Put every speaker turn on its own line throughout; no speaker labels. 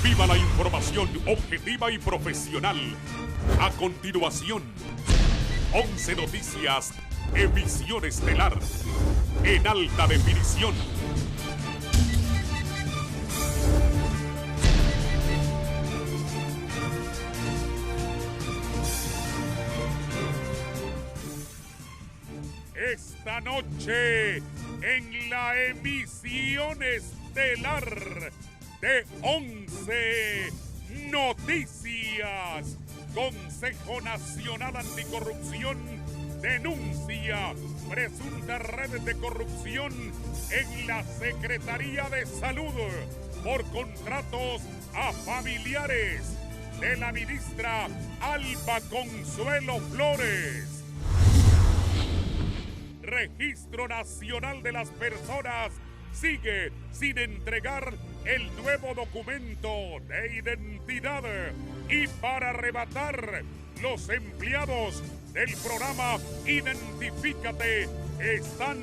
Viva la información objetiva y profesional. A continuación, 11 Noticias, emisión estelar, en alta definición. Esta noche, en la emisión estelar de 11 Noticias, Consejo Nacional Anticorrupción denuncia presunta red de corrupción en la Secretaría de Salud por contratos a familiares de la ministra Alba Consuelo Flores. Registro Nacional de las Personas sigue sin entregar el nuevo documento de identidad y para arrebatar, los empleados del programa Identifícate están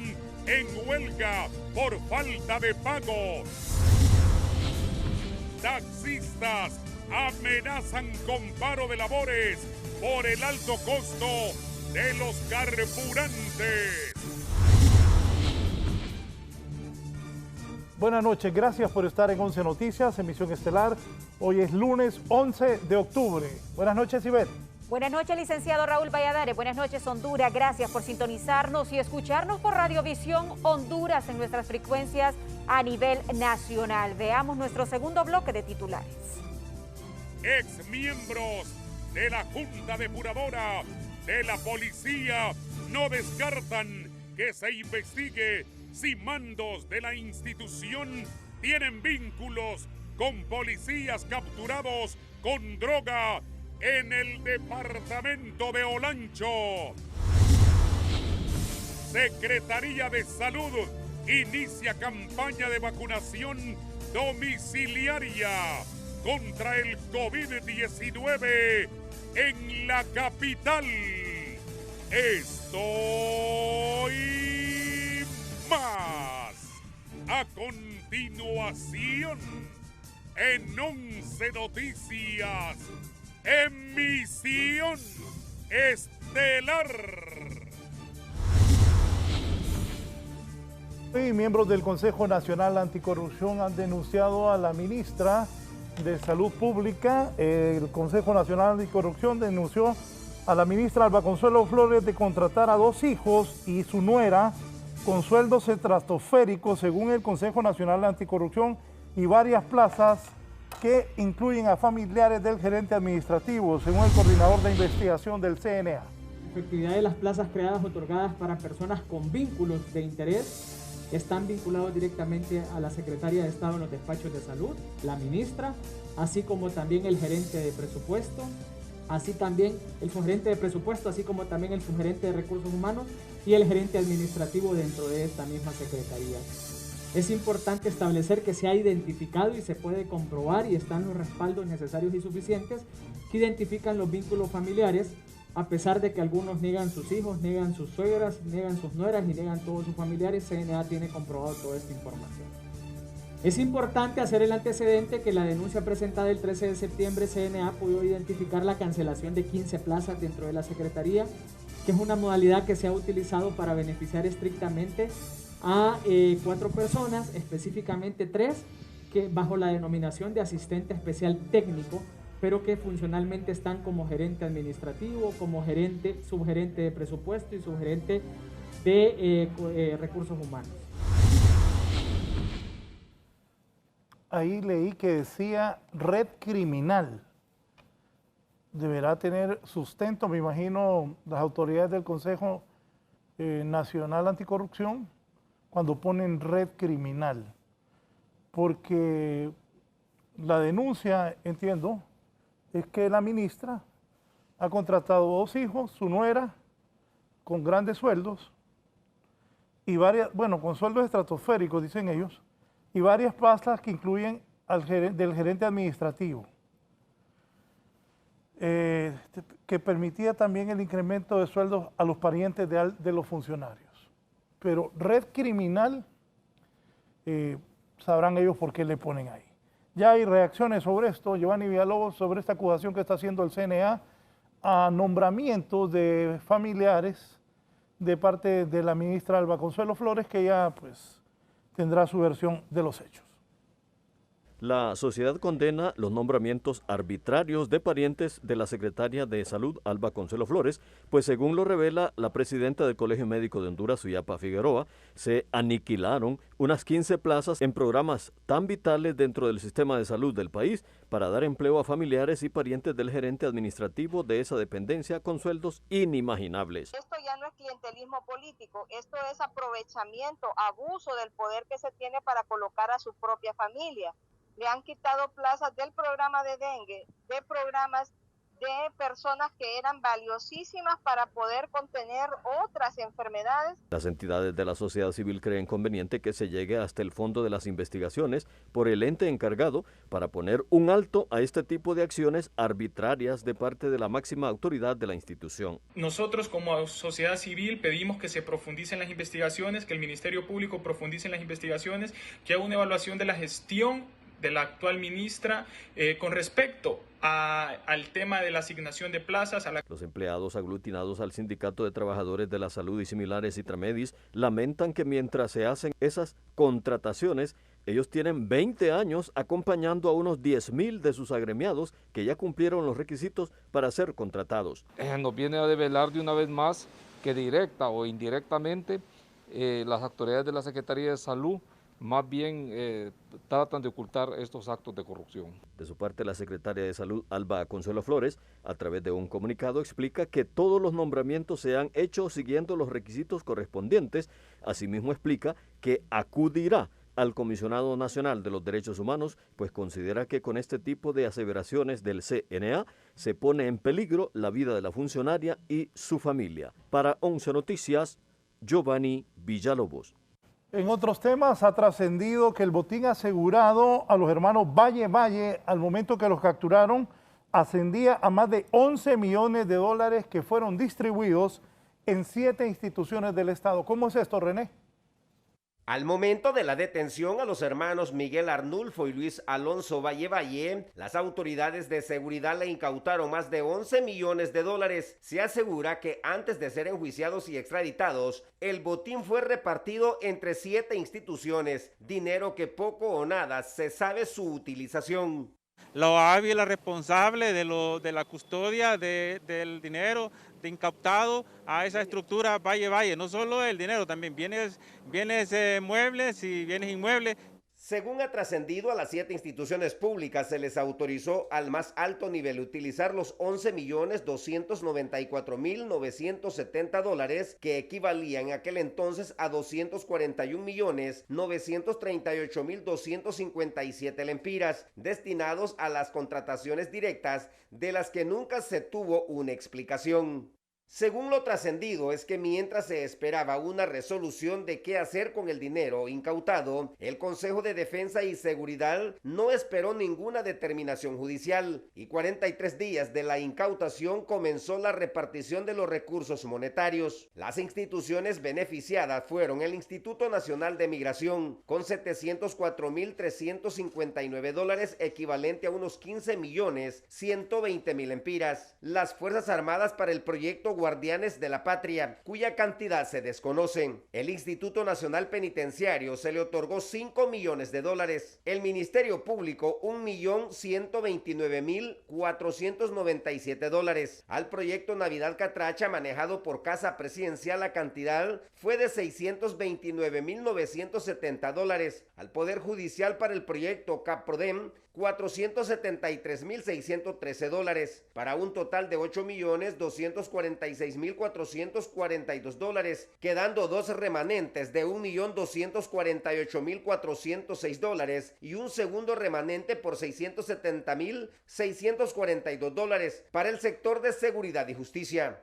en huelga por falta de pago. Taxistas amenazan con paro de labores por el alto costo de los carburantes.
Buenas noches, gracias por estar en 11 Noticias, emisión estelar. Hoy es lunes 11 de octubre. Buenas noches, Ivette.
Buenas noches, licenciado Raúl Valladares. Buenas noches, Honduras. Gracias por sintonizarnos y escucharnos por Radiovisión Honduras en nuestras frecuencias a nivel nacional. Veamos nuestro segundo bloque de titulares.
Exmiembros de la Junta Depuradora de la Policía no descartan que se investigue si mandos de la institución tienen vínculos con policías capturados con droga en el departamento de Olancho. Secretaría de Salud inicia campaña de vacunación domiciliaria contra el COVID-19 en la capital. Esto y más. A continuación, en 11 Noticias, emisión estelar.
Y miembros del Consejo Nacional Anticorrupción han denunciado a la ministra de Salud Pública. El Consejo Nacional Anticorrupción denunció a la ministra Alba Consuelo Flores de contratar a 2 hijos y su nuera con sueldos estratosféricos, según el Consejo Nacional Anticorrupción, y varias plazas que incluyen a familiares del gerente administrativo, según el coordinador de investigación del CNA.
La efectividad de las plazas creadas otorgadas para personas con vínculos de interés están vinculados directamente a la Secretaría de Estado en los despachos de salud, la ministra, así como también el gerente de presupuesto, así también el subgerente de presupuesto, así como también el subgerente de recursos humanos y el gerente administrativo dentro de esta misma secretaría. Es importante establecer que se ha identificado y se puede comprobar y están los respaldos necesarios y suficientes que identifican los vínculos familiares, a pesar de que algunos niegan sus hijos, niegan sus suegras, niegan sus nueras y niegan todos sus familiares. CNA tiene comprobado toda esta información. Es importante hacer el antecedente que la denuncia presentada el 13 de septiembre, CNA pudo identificar la cancelación de 15 plazas dentro de la Secretaría, que es una modalidad que se ha utilizado para beneficiar estrictamente a 4 personas, específicamente 3, que bajo la denominación de asistente especial técnico, pero que funcionalmente están como gerente administrativo, como gerente, subgerente de presupuesto y subgerente de recursos humanos.
Ahí leí que decía red criminal. Deberá tener sustento, me imagino, las autoridades del Consejo Nacional Anticorrupción cuando ponen red criminal. Porque la denuncia, entiendo, es que la ministra ha contratado 2 hijos, su nuera, con grandes sueldos, y varias, bueno, con sueldos estratosféricos, dicen ellos, y varias plazas que incluyen del gerente administrativo, que permitía también el incremento de sueldos a los parientes de los funcionarios. Pero red criminal, sabrán ellos por qué le ponen ahí. Ya hay reacciones sobre esto, Giovanni Villalobos, sobre esta acusación que está haciendo el CNA a nombramientos de familiares de parte de la ministra Alba Consuelo Flores, que ya pues tendrá su versión de los hechos.
La sociedad condena los nombramientos arbitrarios de parientes de la secretaria de Salud, Alba Consuelo Flores, pues según lo revela la presidenta del Colegio Médico de Honduras, Suyapa Figueroa, se aniquilaron unas 15 plazas en programas tan vitales dentro del sistema de salud del país para dar empleo a familiares y parientes del gerente administrativo de esa dependencia con sueldos inimaginables.
Esto ya no es clientelismo político, esto es aprovechamiento, abuso del poder que se tiene para colocar a su propia familia. Le han quitado plazas del programa de dengue, de programas de personas que eran valiosísimas para poder contener otras enfermedades.
Las entidades de la sociedad civil creen conveniente que se llegue hasta el fondo de las investigaciones por el ente encargado para poner un alto a este tipo de acciones arbitrarias de parte de la máxima autoridad de la institución.
Nosotros como sociedad civil pedimos que se profundicen las investigaciones, que el Ministerio Público profundice en las investigaciones, que haga una evaluación de la gestión de la actual ministra con respecto al tema de la asignación de plazas.
Los empleados aglutinados al Sindicato de Trabajadores de la Salud y similares Intramedis lamentan que mientras se hacen esas contrataciones, ellos tienen 20 años acompañando a unos 10,000 de sus agremiados que ya cumplieron los requisitos para ser contratados.
Nos viene a develar de una vez más que directa o indirectamente las autoridades de la Secretaría de Salud más bien tratan de ocultar estos actos de corrupción.
De su parte, la secretaria de Salud, Alba Consuelo Flores, a través de un comunicado explica que todos los nombramientos se han hecho siguiendo los requisitos correspondientes. Asimismo explica que acudirá al Comisionado Nacional de los Derechos Humanos, pues considera que con este tipo de aseveraciones del CNA se pone en peligro la vida de la funcionaria y su familia. Para 11 Noticias, Giovanni Villalobos.
En otros temas, ha trascendido que el botín asegurado a los hermanos Valle al momento que los capturaron ascendía a más de 11 millones de dólares que fueron distribuidos en 7 instituciones del Estado. ¿Cómo es esto, René?
Al momento de la detención a los hermanos Miguel Arnulfo y Luis Alonso Valle, las autoridades de seguridad le incautaron más de 11 millones de dólares. Se asegura que antes de ser enjuiciados y extraditados, el botín fue repartido entre 7 instituciones, dinero que poco o nada se sabe su utilización.
La OAVI es la responsable de la custodia del dinero incautado a esa estructura Valle, no solo el dinero, también bienes muebles y bienes inmuebles.
Según ha trascendido, a las 7 instituciones públicas se les autorizó al más alto nivel utilizar los 11.294.970 dólares que equivalían en aquel entonces a 241.938.257 lempiras destinados a las contrataciones directas de las que nunca se tuvo una explicación. Según lo trascendido, es que mientras se esperaba una resolución de qué hacer con el dinero incautado, el Consejo de Defensa y Seguridad no esperó ninguna determinación judicial y 43 días de la incautación comenzó la repartición de los recursos monetarios. Las instituciones beneficiadas fueron el Instituto Nacional de Migración, con 704.359 dólares, equivalente a unos 15.120.000 lempiras. Las Fuerzas Armadas para el proyecto Guardianes de la Patria, cuya cantidad se desconocen. El Instituto Nacional Penitenciario se le otorgó 5 millones de dólares. El Ministerio Público 1.129.497 dólares. Al proyecto Navidad Catracha, manejado por Casa Presidencial, la cantidad fue de 629.970 dólares. Al Poder Judicial para el proyecto CAPRODEM, 473.613 dólares, para un total de 8.246.442 dólares, quedando 2 remanentes de 1.248.406 dólares y un segundo remanente por 670.642 dólares para el sector de seguridad y justicia.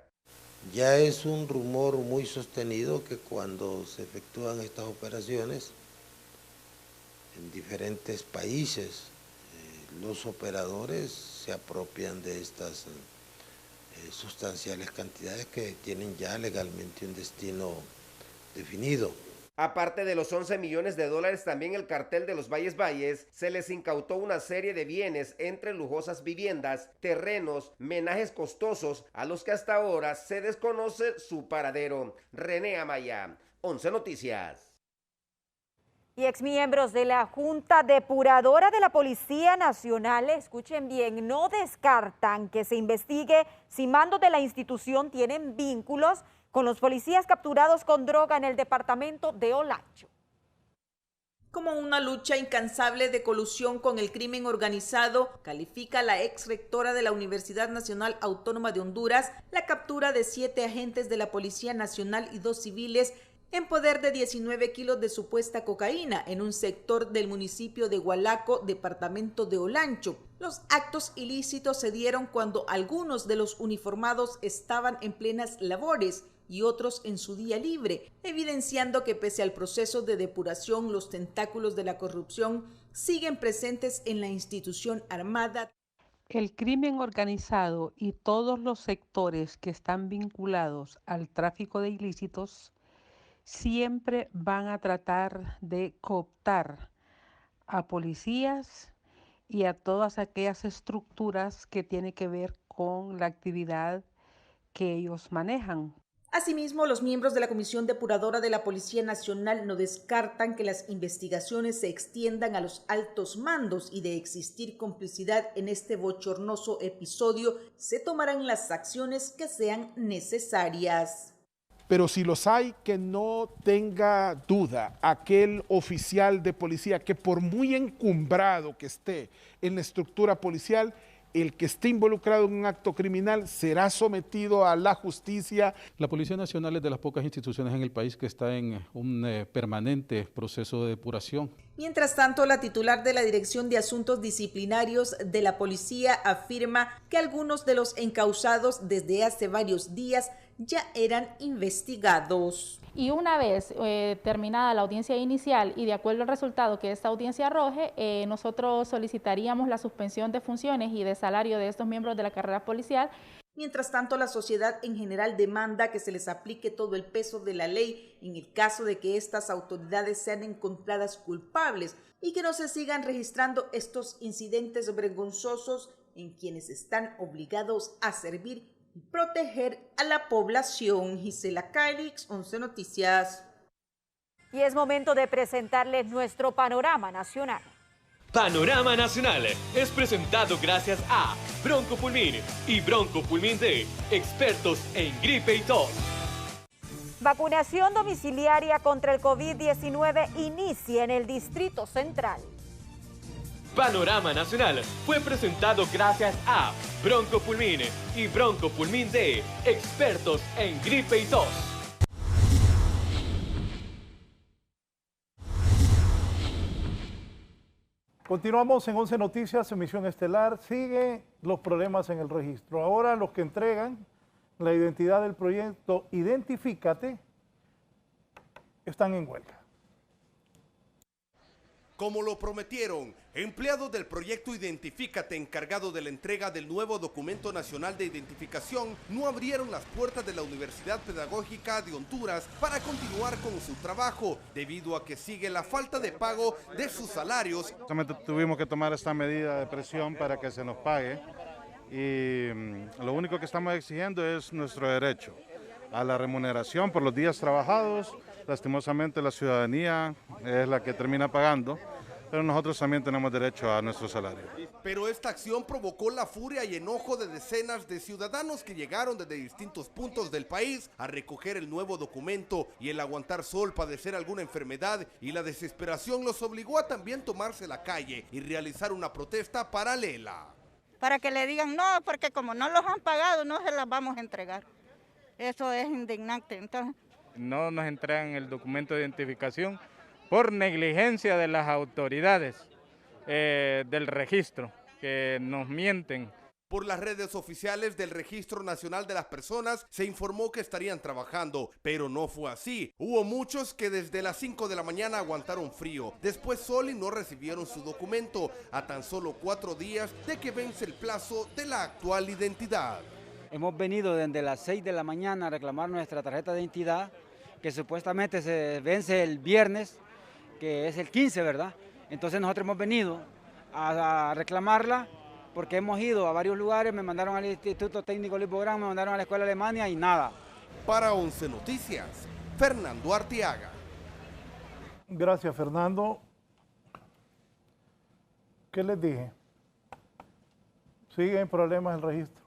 Ya es un rumor muy sostenido que cuando se efectúan estas operaciones en diferentes países, los operadores se apropian de estas sustanciales cantidades que tienen ya legalmente un destino definido.
Aparte de los 11 millones de dólares, también el cartel de los Valles se les incautó una serie de bienes entre lujosas viviendas, terrenos, menajes costosos a los que hasta ahora se desconoce su paradero. René Amaya, 11 Noticias.
Y exmiembros de la Junta Depuradora de la Policía Nacional, escuchen bien, no descartan que se investigue si mandos de la institución tienen vínculos con los policías capturados con droga en el departamento de Olancho.
Como una lucha incansable de colusión con el crimen organizado, califica la ex rectora de la Universidad Nacional Autónoma de Honduras la captura de 7 agentes de la Policía Nacional y 2 civiles en poder de 19 kilos de supuesta cocaína en un sector del municipio de Hualaco, departamento de Olancho. Los actos ilícitos se dieron cuando algunos de los uniformados estaban en plenas labores y otros en su día libre, evidenciando que pese al proceso de depuración, los tentáculos de la corrupción siguen presentes en la institución armada.
El crimen organizado y todos los sectores que están vinculados al tráfico de ilícitos siempre van a tratar de cooptar a policías y a todas aquellas estructuras que tienen que ver con la actividad que ellos manejan.
Asimismo, los miembros de la Comisión Depuradora de la Policía Nacional no descartan que las investigaciones se extiendan a los altos mandos y de existir complicidad en este bochornoso episodio, se tomarán las acciones que sean necesarias.
Pero si los hay, que no tenga duda aquel oficial de policía que por muy encumbrado que esté en la estructura policial, el que esté involucrado en un acto criminal será sometido a la justicia.
La Policía Nacional es de las pocas instituciones en el país que está en un permanente proceso de depuración.
Mientras tanto, la titular de la Dirección de Asuntos Disciplinarios de la Policía afirma que algunos de los encausados desde hace varios días ya eran investigados.
Y una vez terminada la audiencia inicial y de acuerdo al resultado que esta audiencia arroje, nosotros solicitaríamos la suspensión de funciones y de salario de estos miembros de la carrera policial.
Mientras tanto, la sociedad en general demanda que se les aplique todo el peso de la ley en el caso de que estas autoridades sean encontradas culpables y que no se sigan registrando estos incidentes vergonzosos en quienes están obligados a servir y proteger a la población. Gisela Calix, 11 Noticias.
Y es momento de presentarles nuestro panorama nacional.
Panorama Nacional es presentado gracias a Broncopulmin y Broncopulmin D, expertos en gripe y tos.
Vacunación domiciliaria contra el COVID-19 inicia en el Distrito Central.
Panorama Nacional fue presentado gracias a Broncopulmin y Broncopulmin D, expertos en gripe y tos.
Continuamos en 11 Noticias, emisión estelar. Siguen los problemas en el registro. Ahora los que entregan la identidad del proyecto Identifícate están en huelga.
Como lo prometieron, empleados del proyecto Identifícate encargado de la entrega del nuevo documento nacional de identificación no abrieron las puertas de la Universidad Pedagógica de Honduras para continuar con su trabajo, debido a que sigue la falta de pago de sus salarios.
Tuvimos que tomar esta medida de presión para que se nos pague y lo único que estamos exigiendo es nuestro derecho a la remuneración por los días trabajados. Lastimosamente la ciudadanía es la que termina pagando, pero nosotros también tenemos derecho a nuestro salario.
Pero esta acción provocó la furia y enojo de decenas de ciudadanos que llegaron desde distintos puntos del país a recoger el nuevo documento, y el aguantar sol, padecer alguna enfermedad y la desesperación los obligó a también tomarse la calle y realizar una protesta paralela.
Para que le digan no, porque como no los han pagado no se las vamos a entregar. Eso es indignante. Entonces,
no nos entregan el documento de identificación por negligencia de las autoridades del registro, que nos mienten.
Por las redes oficiales del Registro Nacional de las Personas se informó que estarían trabajando, pero no fue así. Hubo muchos que desde las 5 de la mañana aguantaron frío, después sol y no recibieron su documento, a tan solo 4 días de que vence el plazo de la actual identidad.
Hemos venido desde las 6 de la mañana a reclamar nuestra tarjeta de identidad que supuestamente se vence el viernes, que es el 15, ¿verdad? Entonces nosotros hemos venido a reclamarla porque hemos ido a varios lugares, me mandaron al Instituto Técnico Luis Bográn, me mandaron a la Escuela de Alemania y nada.
Para 11 Noticias, Fernando Arteaga.
Gracias, Fernando. ¿Qué les dije? Siguen problemas el registro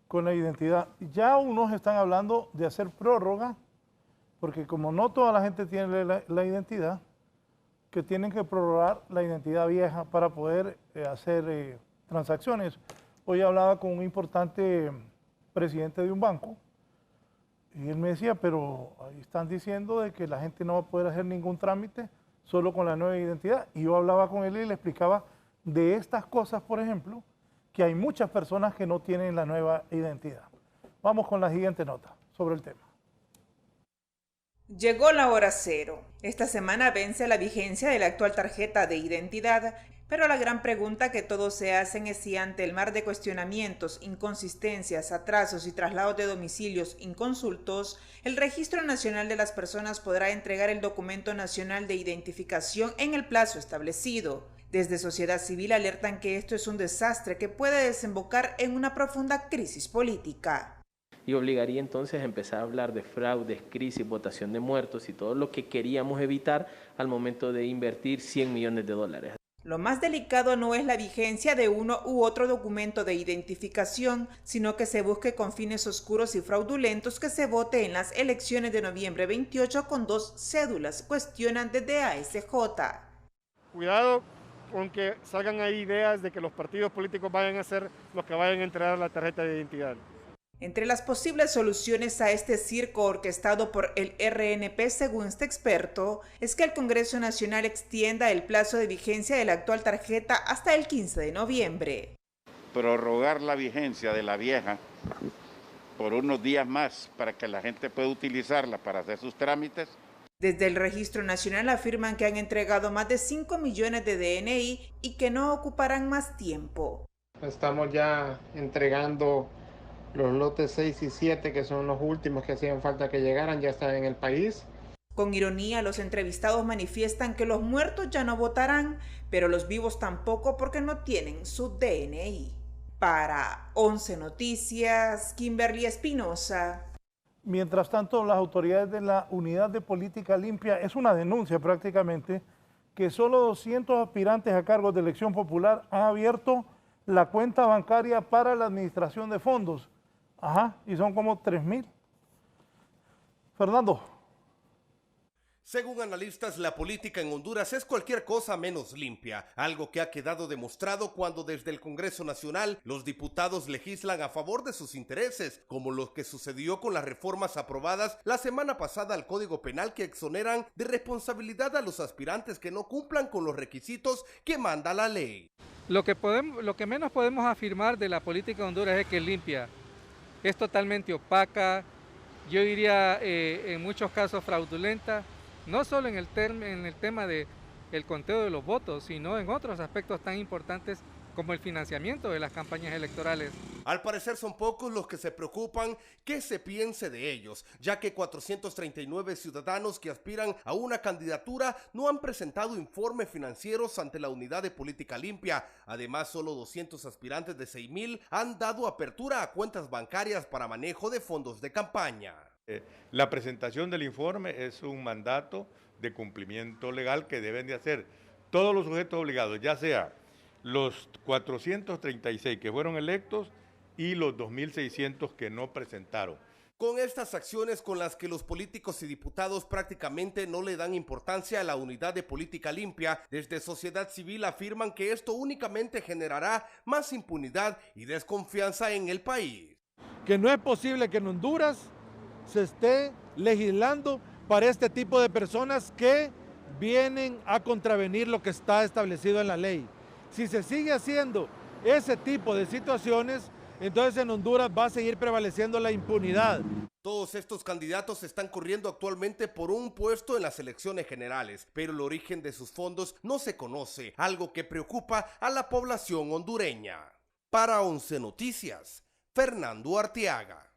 con la identidad. Ya unos están hablando de hacer prórroga, porque como no toda la gente tiene la identidad, que tienen que prorrogar la identidad vieja para poder hacer transacciones. Hoy hablaba con un importante presidente de un banco y él me decía, pero ahí están diciendo de que la gente no va a poder hacer ningún trámite solo con la nueva identidad. Y yo hablaba con él y le explicaba de estas cosas, por ejemplo, que hay muchas personas que no tienen la nueva identidad. Vamos con la siguiente nota sobre el tema.
Llegó la hora cero. Esta semana vence la vigencia de la actual tarjeta de identidad, pero la gran pregunta que todos se hacen es si ante el mar de cuestionamientos, inconsistencias, atrasos y traslados de domicilios inconsultos, el Registro Nacional de las Personas podrá entregar el documento nacional de identificación en el plazo establecido. Desde sociedad civil alertan que esto es un desastre que puede desembocar en una profunda crisis política.
Y obligaría entonces a empezar a hablar de fraudes, crisis, votación de muertos y todo lo que queríamos evitar al momento de invertir $100 millones.
Lo más delicado no es la vigencia de uno u otro documento de identificación, sino que se busque con fines oscuros y fraudulentos que se vote en las elecciones de noviembre 28 con 2 cédulas, cuestionan desde ASJ.
Cuidado con que salgan ahí ideas de que los partidos políticos vayan a ser los que vayan a entregar la tarjeta de identidad.
Entre las posibles soluciones a este circo orquestado por el RNP, según este experto, es que el Congreso Nacional extienda el plazo de vigencia de la actual tarjeta hasta el 15 de noviembre.
Prorrogar la vigencia de la vieja por unos días más para que la gente pueda utilizarla para hacer sus trámites.
Desde el Registro Nacional afirman que han entregado más de 5 millones de DNI y que no ocuparán más tiempo.
Estamos ya entregando los lotes 6 y 7, que son los últimos que hacían falta que llegaran, ya están en el país.
Con ironía, los entrevistados manifiestan que los muertos ya no votarán, pero los vivos tampoco porque no tienen su DNI. Para 11 Noticias, Kimberly Espinosa.
Mientras tanto, las autoridades de la Unidad de Política Limpia, es una denuncia prácticamente, que solo 200 aspirantes a cargos de elección popular han abierto la cuenta bancaria para la administración de fondos. Ajá, y son como 3,000. Fernando.
Según analistas, la política en Honduras es cualquier cosa menos limpia, algo que ha quedado demostrado cuando desde el Congreso Nacional los diputados legislan a favor de sus intereses, como lo que sucedió con las reformas aprobadas la semana pasada al Código Penal que exoneran de responsabilidad a los aspirantes que no cumplan con los requisitos que manda la ley.
Lo que menos podemos afirmar de la política de Honduras es que es limpia. Es totalmente opaca, yo diría en muchos casos fraudulenta, no solo en el tema del conteo de los votos, sino en otros aspectos tan importantes como el financiamiento de las campañas electorales.
Al parecer son pocos los que se preocupan que se piense de ellos, ya que 439 ciudadanos que aspiran a una candidatura no han presentado informes financieros ante la Unidad de Política Limpia. Además, solo 200 aspirantes de 6,000 han dado apertura a cuentas bancarias para manejo de fondos de campaña.
La presentación del informe es un mandato de cumplimiento legal que deben de hacer todos los sujetos obligados, ya sea los 436 que fueron electos y los 2.600 que no presentaron.
Con estas acciones con las que los políticos y diputados prácticamente no le dan importancia a la Unidad de Política Limpia, desde sociedad civil afirman que esto únicamente generará más impunidad y desconfianza en el país.
Que no es posible que en Honduras se esté legislando para este tipo de personas que vienen a contravenir lo que está establecido en la ley. Si se sigue haciendo ese tipo de situaciones, entonces en Honduras va a seguir prevaleciendo la impunidad.
Todos estos candidatos están corriendo actualmente por un puesto en las elecciones generales, pero el origen de sus fondos no se conoce, algo que preocupa a la población hondureña. Para 11 Noticias, Fernando Arteaga.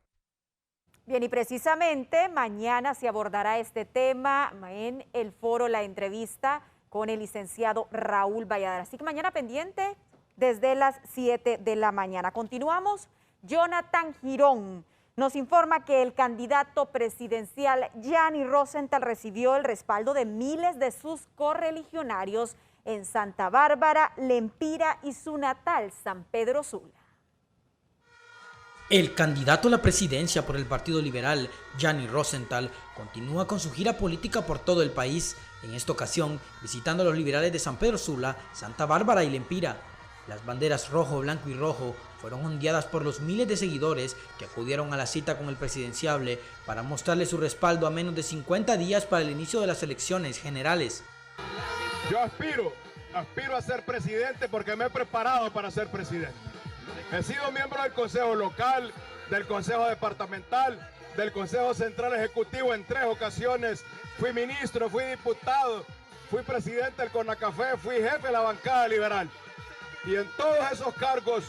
Bien, y precisamente mañana se abordará este tema en el foro La Entrevista con el licenciado Raúl Valladares. Así que mañana pendiente desde las 7 de la mañana. Continuamos. Jonathan Girón nos informa que el candidato presidencial Gianni Rosenthal recibió el respaldo de miles de sus correligionarios en Santa Bárbara, Lempira y su natal San Pedro Sula.
El candidato a la presidencia por el Partido Liberal, Gianni Rosenthal, continúa con su gira política por todo el país, en esta ocasión visitando a los liberales de San Pedro Sula, Santa Bárbara y Lempira. Las banderas rojo, blanco y rojo fueron ondeadas por los miles de seguidores que acudieron a la cita con el presidenciable para mostrarle su respaldo a menos de 50 días para el inicio de las elecciones generales.
Yo aspiro a ser presidente porque me he preparado para ser presidente. He sido miembro del Consejo Local, del Consejo Departamental, del Consejo Central Ejecutivo en 3 ocasiones. Fui ministro, fui diputado, fui presidente del CONACAFE, fui jefe de la bancada liberal. Y en todos esos cargos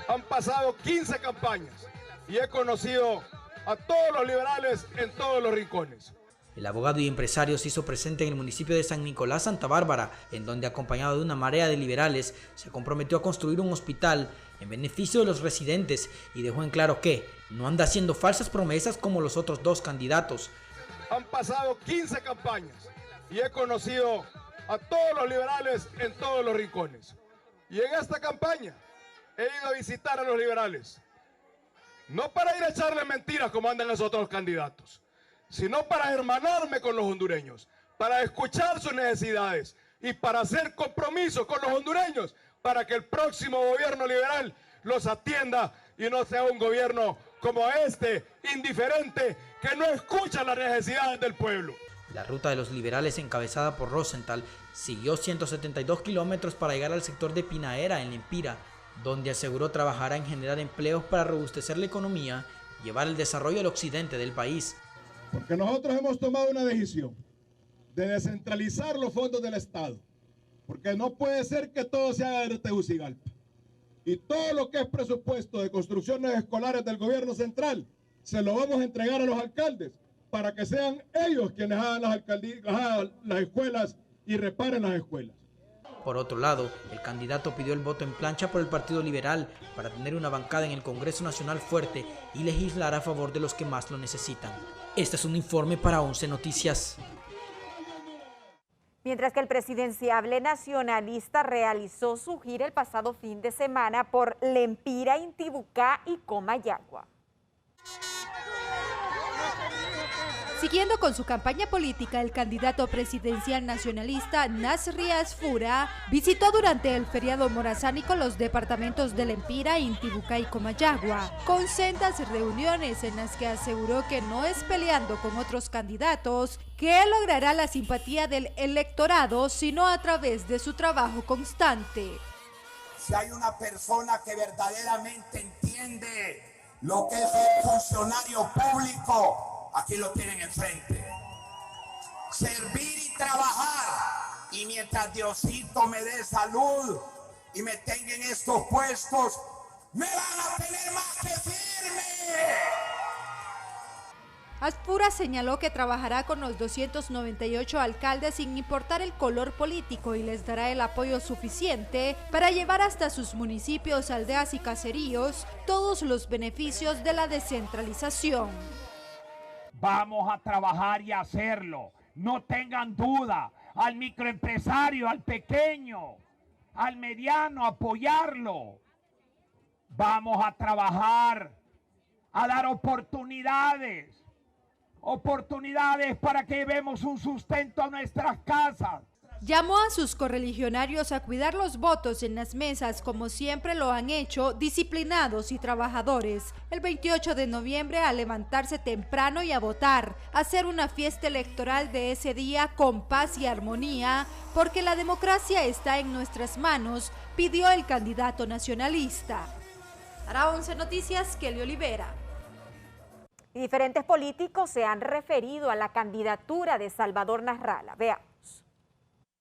han pasado 15 campañas y he conocido a todos los liberales en todos los rincones.
El abogado y empresario se hizo presente en el municipio de San Nicolás, Santa Bárbara, en donde, acompañado de una marea de liberales, se comprometió a construir un hospital en beneficio de los residentes y dejó en claro que no anda haciendo falsas promesas como los otros 2 candidatos.
Han pasado 15 campañas y he conocido a todos los liberales en todos los rincones. Y en esta campaña he ido a visitar a los liberales, no para ir a echarle mentiras como andan los otros candidatos, sino para hermanarme con los hondureños, para escuchar sus necesidades y para hacer compromisos con los hondureños para que el próximo gobierno liberal los atienda y no sea un gobierno como este, indiferente, que no escucha las necesidades del pueblo.
La ruta de los liberales, encabezada por Rosenthal, siguió 172 kilómetros para llegar al sector de Pinaera, en Lempira, donde aseguró trabajará en generar empleos para robustecer la economía y llevar el desarrollo al occidente del país.
Porque nosotros hemos tomado una decisión de descentralizar los fondos del Estado, porque no puede ser que todo se haga desde Tegucigalpa. Y todo lo que es presupuesto de construcciones escolares del gobierno central, se lo vamos a entregar a los alcaldes, para que sean ellos quienes hagan las escuelas y reparen las escuelas.
Por otro lado, el candidato pidió el voto en plancha por el Partido Liberal para tener una bancada en el Congreso Nacional fuerte y legislar a favor de los que más lo necesitan. Este es un informe para 11 Noticias.
Mientras que el presidenciable nacionalista realizó su gira el pasado fin de semana por Lempira, Intibucá y Comayagua.
Siguiendo con su campaña política, el candidato presidencial nacionalista Nasri Asfura visitó durante el feriado morazánico los departamentos de Lempira, Intibucá y Comayagua, con sendas reuniones en las que aseguró que no es peleando con otros candidatos que logrará la simpatía del electorado, sino a través de su trabajo constante.
Si hay una persona que verdaderamente entiende lo que es el funcionario público, aquí lo tienen enfrente. Servir y trabajar. Y mientras Diosito me dé salud y me tenga en estos puestos, me van a tener más que firme.
Asfura señaló que trabajará con los 298 alcaldes sin importar el color político y les dará el apoyo suficiente para llevar hasta sus municipios, aldeas y caseríos todos los beneficios de la descentralización.
Vamos a trabajar y hacerlo, no tengan duda. Al microempresario, al pequeño, al mediano, apoyarlo. Vamos a trabajar, a dar oportunidades para que llevemos un sustento a nuestras casas.
Llamó a sus correligionarios a cuidar los votos en las mesas, como siempre lo han hecho, disciplinados y trabajadores. El 28 de noviembre a levantarse temprano y a votar, hacer una fiesta electoral de ese día con paz y armonía, porque la democracia está en nuestras manos, pidió el candidato nacionalista. Para 11 Noticias, Kelly Olivera.
Y diferentes políticos se han referido a la candidatura de Salvador Nasralla. Veamos.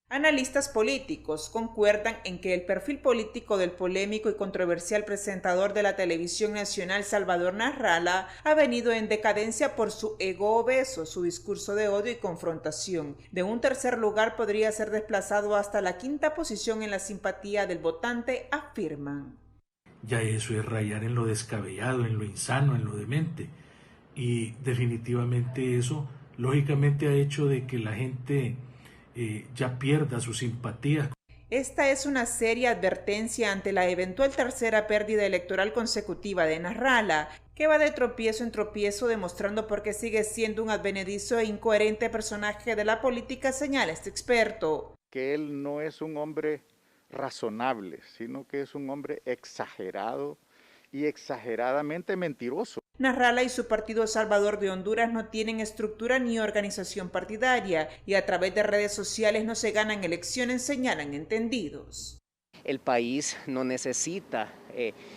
Analistas políticos concuerdan en que el perfil político del polémico y controversial presentador de la televisión nacional Salvador Narrala ha venido en decadencia por su ego obeso, su discurso de odio y confrontación. De un tercer lugar podría ser desplazado hasta la quinta posición en la simpatía del votante, afirman.
Ya eso es rayar en lo descabellado, en lo insano, en lo demente. Y definitivamente eso, lógicamente, ha hecho de que la gente ya pierda su simpatía.
Esta es una seria advertencia ante la eventual tercera pérdida electoral consecutiva de Narrala, que va de tropiezo en tropiezo demostrando por qué sigue siendo un advenedizo e incoherente personaje de la política, señala este experto.
Que él no es un hombre razonable, sino que es un hombre exagerado y exageradamente mentiroso.
Narrala y su partido Salvador de Honduras no tienen estructura ni organización partidaria y a través de redes sociales no se ganan elecciones, señalan entendidos.
El país no necesita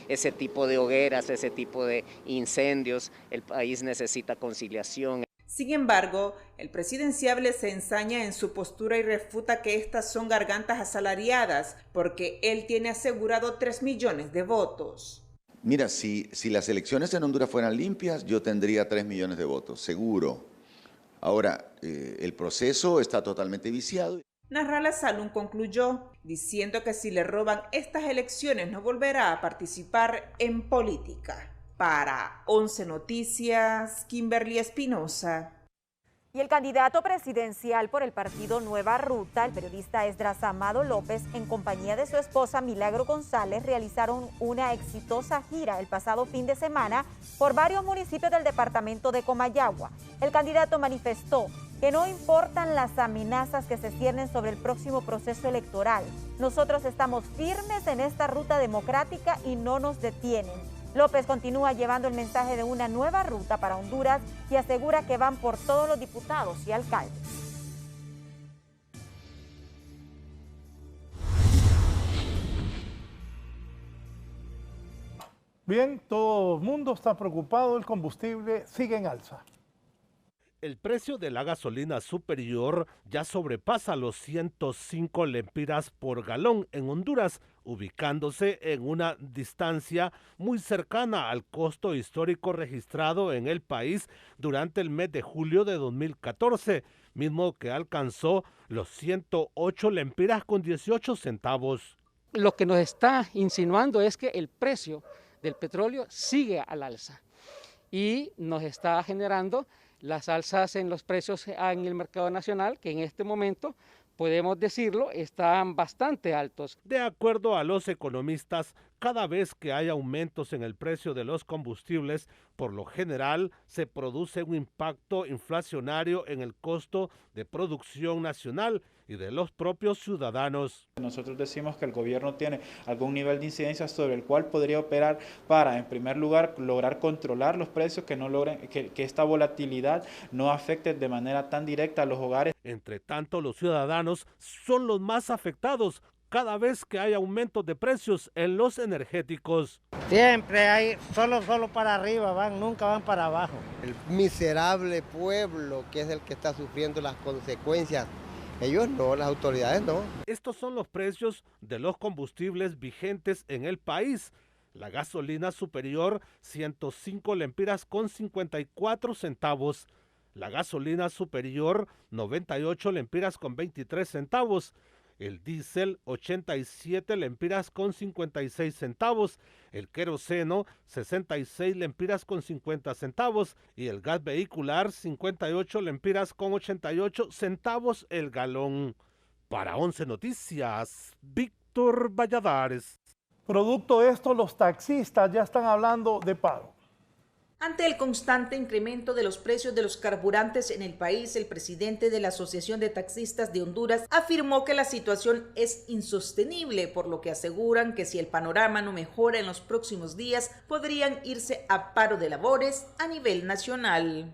ese tipo de hogueras, ese tipo de incendios, el país necesita conciliación.
Sin embargo, el presidenciable se ensaña en su postura y refuta que estas son gargantas asalariadas porque él tiene asegurado 3 millones de votos.
Mira, si las elecciones en Honduras fueran limpias, yo tendría 3 millones de votos, seguro. Ahora, el proceso está totalmente viciado.
Narrala Salum concluyó diciendo que si le roban estas elecciones no volverá a participar en política. Para 11 Noticias, Kimberly Espinosa.
Y el candidato presidencial por el partido Nueva Ruta, el periodista Esdras Amado López, en compañía de su esposa Milagro González, realizaron una exitosa gira el pasado fin de semana por varios municipios del departamento de Comayagua. El candidato manifestó que no importan las amenazas que se ciernen sobre el próximo proceso electoral. Nosotros estamos firmes en esta ruta democrática y no nos detienen. López continúa llevando el mensaje de una nueva ruta para Honduras y asegura que van por todos los diputados y alcaldes.
Bien, todo el mundo está preocupado, el combustible sigue en alza.
El precio de la gasolina superior ya sobrepasa los 105 lempiras por galón en Honduras, ubicándose en una distancia muy cercana al costo histórico registrado en el país durante el mes de julio de 2014, mismo que alcanzó los 108 lempiras con 18 centavos.
Lo que nos está insinuando es que el precio del petróleo sigue al alza y nos está generando las alzas en los precios en el mercado nacional, que en este momento, podemos decirlo, están bastante altos.
De acuerdo a los economistas, cada vez que hay aumentos en el precio de los combustibles, por lo general se produce un impacto inflacionario en el costo de producción nacional y de los propios ciudadanos.
Nosotros decimos que el gobierno tiene algún nivel de incidencia sobre el cual podría operar para, en primer lugar, lograr controlar los precios, que no logren que esta volatilidad no afecte de manera tan directa a los hogares.
Entre tanto, los ciudadanos son los más afectados cada vez que hay aumentos de precios en los energéticos.
Siempre hay, solo para arriba van, nunca van para abajo.
El miserable pueblo que es el que está sufriendo las consecuencias. Ellos no, las autoridades no.
Estos son los precios de los combustibles vigentes en el país. La gasolina superior, 105 lempiras con 54 centavos. La gasolina superior, 98 lempiras con 23 centavos. El diésel, 87 lempiras con 56 centavos, el queroseno, 66 lempiras con 50 centavos y el gas vehicular, 58 lempiras con 88 centavos el galón. Para 11 Noticias, Víctor Valladares.
Producto de esto, los taxistas ya están hablando de paro.
Ante el constante incremento de los precios de los carburantes en el país, el presidente de la Asociación de Taxistas de Honduras afirmó que la situación es insostenible, por lo que aseguran que si el panorama no mejora en los próximos días, podrían irse a paro de labores a nivel nacional.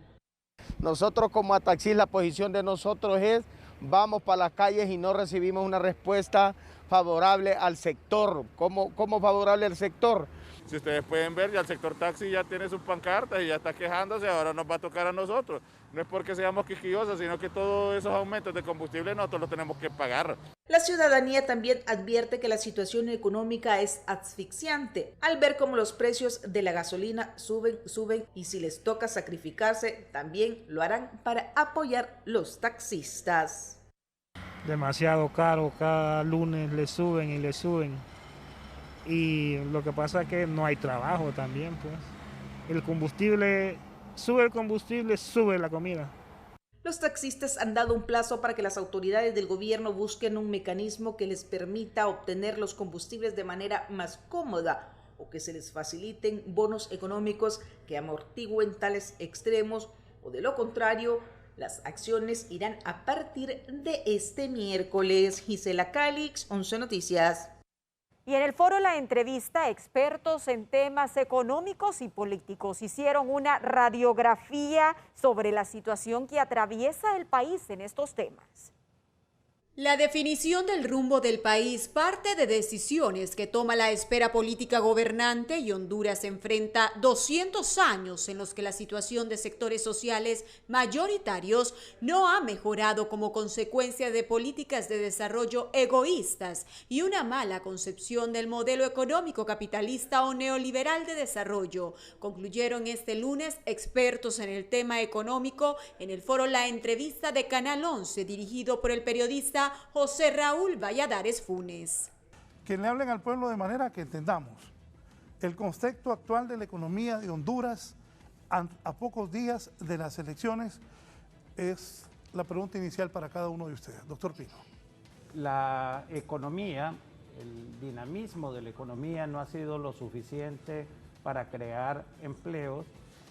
Nosotros como taxistas, la posición de nosotros es: vamos para las calles y no recibimos una respuesta
favorable al sector. ¿Cómo favorable al sector?
Si ustedes pueden ver, ya el sector taxi ya tiene sus pancartas y ya está quejándose, ahora nos va a tocar a nosotros. No es porque seamos quisquillosos, sino que todos esos aumentos de combustible nosotros los tenemos que pagar.
La ciudadanía también advierte que la situación económica es asfixiante al ver cómo los precios de la gasolina suben y si les toca sacrificarse, también lo harán para apoyar los taxistas.
Demasiado caro, cada lunes le suben y le suben. Y lo que pasa es que no hay trabajo también, pues. El combustible, sube la comida.
Los taxistas han dado un plazo para que las autoridades del gobierno busquen un mecanismo que les permita obtener los combustibles de manera más cómoda o que se les faciliten bonos económicos que amortigüen tales extremos o de lo contrario, las acciones irán a partir de este miércoles. Gisela Calix, 11 Noticias.
Y en el foro La Entrevista, expertos en temas económicos y políticos hicieron una radiografía sobre la situación que atraviesa el país en estos temas.
La definición del rumbo del país parte de decisiones que toma la esfera política gobernante y Honduras enfrenta 200 años en los que la situación de sectores sociales mayoritarios no ha mejorado como consecuencia de políticas de desarrollo egoístas y una mala concepción del modelo económico capitalista o neoliberal de desarrollo, concluyeron este lunes expertos en el tema económico en el foro La Entrevista de Canal 11, dirigido por el periodista José Raúl Valladares Funes.
Que le hablen al pueblo de manera que entendamos el concepto actual de la economía de Honduras a pocos días de las elecciones es la pregunta inicial para cada uno de ustedes. Doctor Pino.
La economía, el dinamismo de la economía no ha sido lo suficiente para crear empleos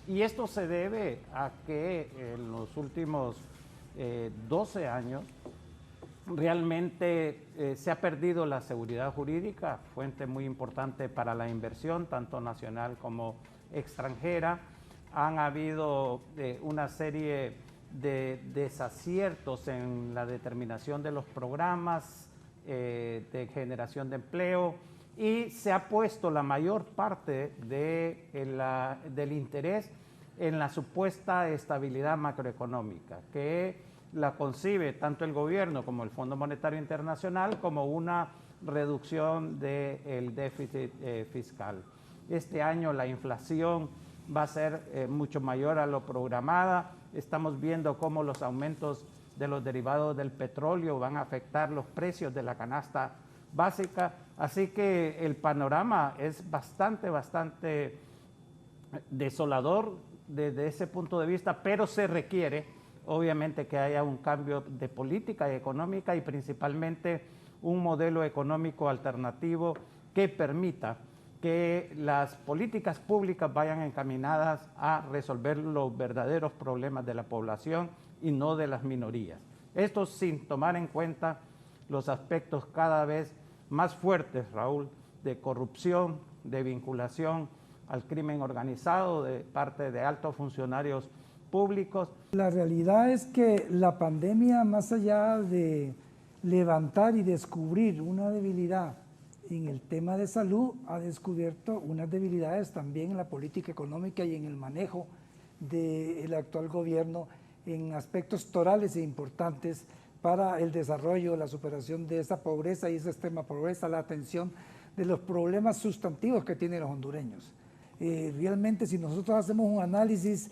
y esto se debe a que en los últimos 12 años realmente se ha perdido la seguridad jurídica, fuente muy importante para la inversión, tanto nacional como extranjera. Han habido una serie de desaciertos en la determinación de los programas de generación de empleo y se ha puesto la mayor parte del interés en la supuesta estabilidad macroeconómica, que la concibe tanto el gobierno como el Fondo Monetario Internacional como una reducción del déficit fiscal. Este año la inflación va a ser mucho mayor a lo programada. Estamos viendo cómo los aumentos de los derivados del petróleo van a afectar los precios de la canasta básica. Así que el panorama es bastante desolador desde ese punto de vista, pero se requiere obviamente que haya un cambio de política económica y principalmente un modelo económico alternativo que permita que las políticas públicas vayan encaminadas a resolver los verdaderos problemas de la población y no de las minorías. Esto sin tomar en cuenta los aspectos cada vez más fuertes, Raúl, de corrupción, de vinculación al crimen organizado de parte de altos funcionarios públicos.
La realidad es que la pandemia, más allá de levantar y descubrir una debilidad en el tema de salud, ha descubierto unas debilidades también en la política económica y en el manejo del actual gobierno en aspectos torales e importantes para el desarrollo, la superación de esa pobreza y esa extrema pobreza, la atención de los problemas sustantivos que tienen los hondureños. Realmente, si nosotros hacemos un análisis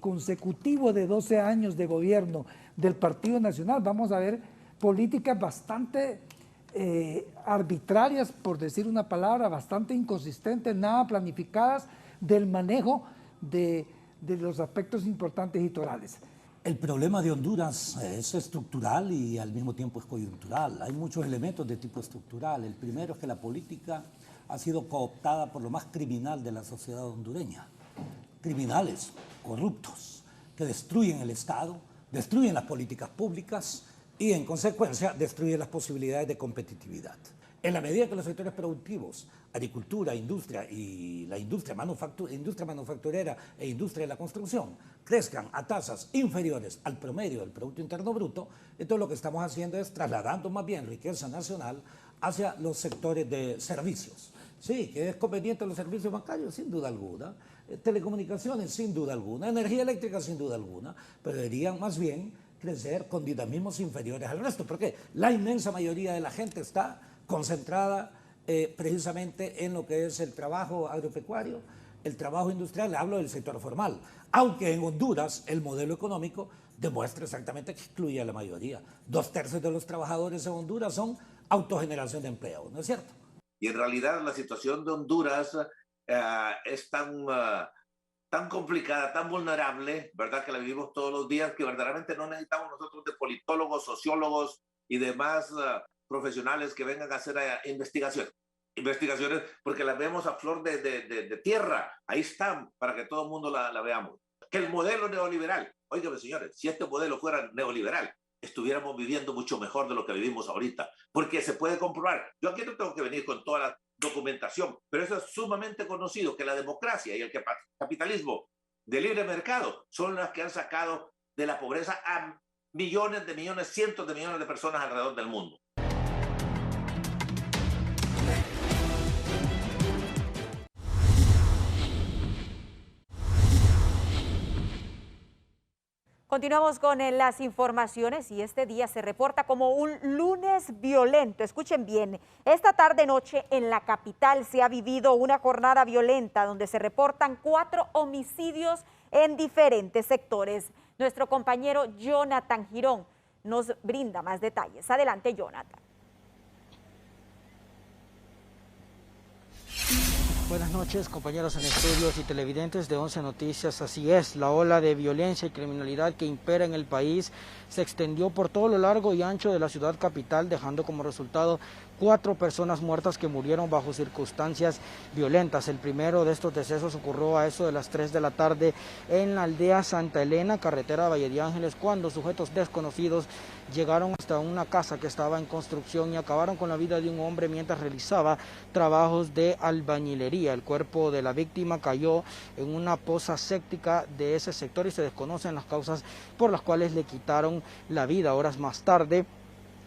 consecutivo de 12 años de gobierno del Partido Nacional, vamos a ver políticas bastante arbitrarias, por decir una palabra, bastante inconsistentes, nada planificadas del manejo de los aspectos importantes y torales.
El problema de Honduras es estructural y al mismo tiempo es coyuntural. Hay muchos elementos de tipo estructural. El primero es que la política ha sido cooptada por lo más criminal de la sociedad hondureña. Criminales, corruptos, que destruyen el Estado, destruyen las políticas públicas y en consecuencia destruyen las posibilidades de competitividad. En la medida que los sectores productivos, agricultura, industria y la industria manufacturera e industria de la construcción crezcan a tasas inferiores al promedio del Producto Interno Bruto, entonces lo que estamos haciendo es trasladando más bien riqueza nacional hacia los sectores de servicios. Sí, que es conveniente los servicios bancarios, sin duda alguna, telecomunicaciones, sin duda alguna, energía eléctrica, sin duda alguna, pero deberían más bien crecer con dinamismos inferiores al resto, porque la inmensa mayoría de la gente está concentrada precisamente en lo que es el trabajo agropecuario, el trabajo industrial, hablo del sector formal, aunque en Honduras el modelo económico demuestra exactamente que excluye a la mayoría. 2/3 de los trabajadores en Honduras son autogeneración de empleo, ¿no es cierto?
Y en realidad la situación de Honduras es tan complicada, tan vulnerable, ¿verdad? Que la vivimos todos los días, que verdaderamente no necesitamos nosotros de politólogos, sociólogos y demás profesionales que vengan a hacer investigaciones, porque las vemos a flor de tierra. Ahí están, para que todo el mundo la veamos. Que el modelo neoliberal, óigame señores, si este modelo fuera neoliberal, estuviéramos viviendo mucho mejor de lo que vivimos ahorita, porque se puede comprobar. Yo aquí no tengo que venir con toda la documentación, pero eso es sumamente conocido, que la democracia y el capitalismo de libre mercado son las que han sacado de la pobreza a millones de millones, cientos de millones de personas alrededor del mundo.
Continuamos con las informaciones y este día se reporta como un lunes violento. Escuchen bien, esta tarde-noche en la capital se ha vivido una jornada violenta donde se reportan 4 homicidios en diferentes sectores. Nuestro compañero Jonathan Girón nos brinda más detalles. Adelante, Jonathan.
Buenas noches, compañeros en estudios y televidentes de 11 Noticias. Así es, la ola de violencia y criminalidad que impera en el país se extendió por todo lo largo y ancho de la ciudad capital, dejando como resultado 4 personas muertas que murieron bajo circunstancias violentas. El primero de estos decesos ocurrió a eso de las 3 de la tarde en la aldea Santa Elena, carretera Valle de Ángeles, cuando sujetos desconocidos llegaron hasta una casa que estaba en construcción y acabaron con la vida de un hombre mientras realizaba trabajos de albañilería. El cuerpo de la víctima cayó en una poza séptica de ese sector y se desconocen las causas por las cuales le quitaron la vida. Horas más tarde,